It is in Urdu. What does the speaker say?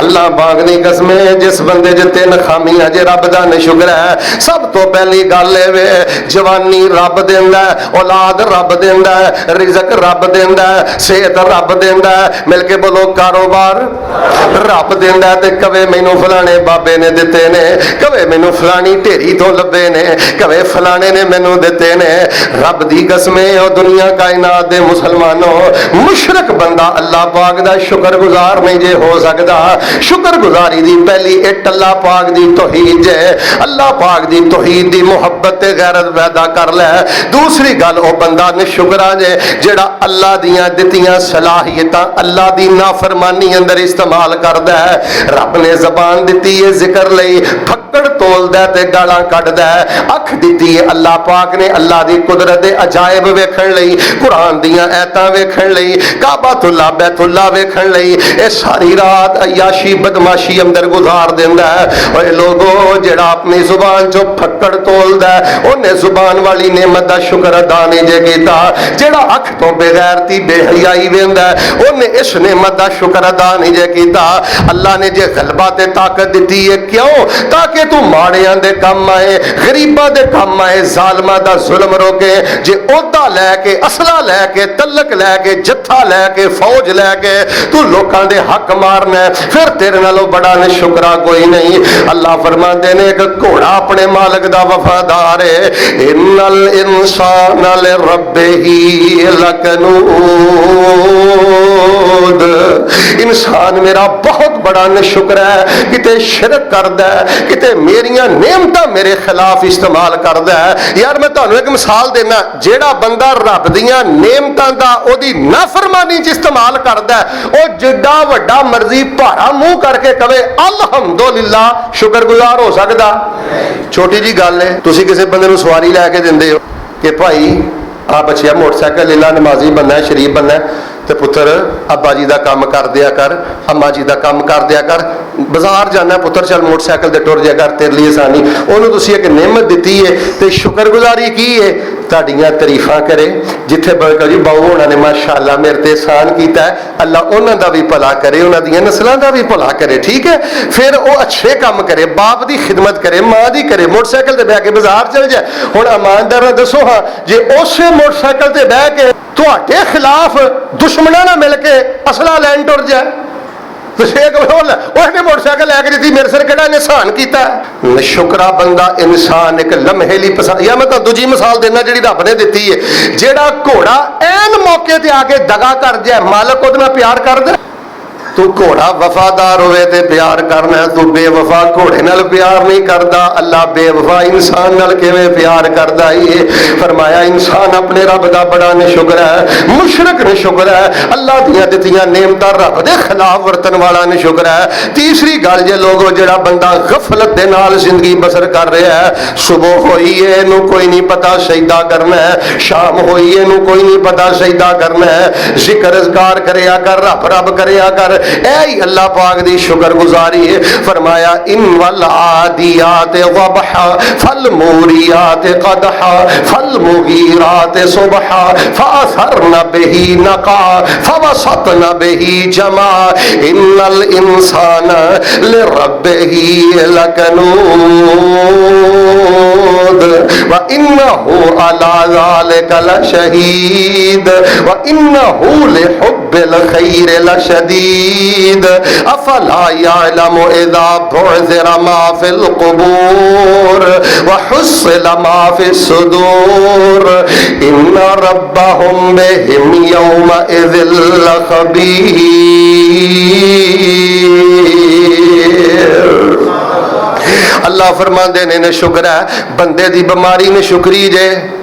اللہ پاک دی قسم جس بندے جے تین خامیاں جے رب دا نشکر ہے. سب تو پہلی گل اے وے جوانی رب دیندا ہے, اولاد رب دیندا ہے, رزق رب دیندا ہے, صحت رب دیندا ہے. مل کے بولو کاروبار رب دیندا ہے. تے کبے مینوں فلانے بابے نے دتے نے, کبے مینوں فلانی ٹھیری تو لبے نے, کبے فلانے نے مینوں دتے نے. رب دی قسم او دنیا کائنات دے مسلمانوں مشرک بندہ اللہ پاک دا شکر گزار نہیں جے ہو سکدا. شکر گزاری دی پہلی اٹ اللہ پاک دی توحید ہے. اللہ پاک دی توحید دی محبت تے غیرت پیدا کر لے. دوسری گل او بندہ نشکرا جے جڑا اللہ دیاں دتیاں صلاحیتاں اللہ دی نافرمانی اندر استعمال کردا ہے. رب نے زبان دتی ہے ذکر لئی, پھکڑ تولدا تے گالاں کڈدا ہے. اکھ دتی ہے اللہ پاک نے اللہ دی قدرت دے عجائب ویکھن لئی, قرآن دیاں ایتاں ویکھن لئی, کعبۃ اللہ بیت اللہ ویکھن لئی. اے ساری رات عیاشی بدماشی اندر گزار دیندا ہے. اوے لوگو جڑا اپنی زبان چوں پھکڑ تولدا ہے اونے زبان والی نعمت دا شکر ادا نہیں جے کیتا. جڑا اکھ تو بغیرتی بے حیائی ویندا ہے اونے اس نعمت دا شکر ادا نہیں جے کیتا. اللہ نے جے غلبہ تے طاقت دتی ہے کیوں؟ تاکہ تو ماڑیاں دے کم آئے, غریباں دے کم آئے, ظالماں دا ظلم روکے. جے عہدہ لے کے, اسلحہ لے کے, تلک لے کے, جتھا لے کے, فوج لے کے تو لوکاں دے حق مارنا ہے, پھر تیرے نالوں بڑا شکرا کوئی نہیں. اللہ فرماندے نے کہ گھوڑا اپنے مالک دا وفادار ہے. ان الانسان لربہ لکنود. انسان میرا بہت بڑا نشکر ہے, کتے شرک کردا ہے, کتے میریاں نعمتاں میرے خلاف استعمال کردا ہے. یار میں تانوں ایک مثال دینا, جیڑا بندہ رب دیاں نعمتاں دا او دی نافرمانی چ استعمال کردا ہے او جڈا وڈا مرضی بھارا منہ کر کے کہے الحمدللہ شکر گزار ہو سکدا؟ چھوٹی جی گل ہے. تسی کسی بندے نوں سواری لے کے دیندے ہو کہ بھائی آ بچیا موٹر سائیکل لے لا, نمازی بننا ہے, شریف بننا ہے, تے پتر ابا جی دا کام کر دیا کر, اما جی دا کام کر دیا کر, بازار جانا ہے پتر چل موٹر سائیکل تے ٹر جا کر, تیرے لیے آسانی. انہوں تسی ایک نعمت دیتی ہے تے شکر گزاری کی ہے, تہاڈیاں تعریفاں کرے. جتھے جی باؤ ہونا نے ماشاءاللہ میرے تے احسان کیتا ہے, اللہ انہاں دا بھی بھلا کرے, انہاں دیاں نسلاں دا بھی بھلا کرے. ٹھیک ہے, پھر وہ اچھے کام کرے, باپ دی خدمت کرے, ماں دی کرے, موٹر سائیکل تے بیٹھ کے بازار چل جائے. ہن ایماندار دسو ہاں جے اسے موٹر سائیکل تے بیٹھ کے تہاڈے خلاف دشمناں نال مل کے اسلحہ لین ٹر جائے تو موٹر سائیکل لے کے دیتی, میرے سر کہڑا احسان کیتا ہے؟ نشکرا بندہ انسان ایک لمحے لی پسند. یا میں تو دوجی مثال دینا جڑی رب نے دیتی ہے, جیڑا گھوڑا این موقع تے آ کے دگا کر جائے مالک وہ پیار کر دے. تو گھوڑا وفادار ہوئے تے پیار کرنا, تو بے وفا گھوڑے نال پیار نہیں کردا. اللہ بے وفا انسان نال کیویں پیار کردا ہے؟ فرمایا انسان اپنے رب دا بڑا نشکر ہے, مشرک نشکر ہے, اللہ دیاں دتیاں نعمتاں رب دے خلاف ورتن والا نشکر ہے. تیسری گل جے لوگو جڑا بندہ غفلت دے نال زندگی بسر کر رہا ہے, صبح ہوئی ہے نو کوئی نہیں پتا سجدہ کرنا ہے, شام ہوئی ہے نو کوئی نہیں پتا سجدہ کرنا ہے, ذکر اذکار کریا کر, رب رب کریا کر. اے اللہ پاک دی شکر گزاری ہے. فرمایا ان والعادیات ضبحا فالموریات قدحا فالمغیرات صبحا فاثرن به نقعا فوسطن به جمعا ان الانسان لربه لکنود وانه على ذلك لشهید وانه لحب الخير لشدید افلا يعلم اذا بعثر ما في القبور وحصل ما في الصدور ان ربهم بهم يومئذ لخبير. اللہ فرماندے نے شکر ہے بندے دی بیماری نے شکری جے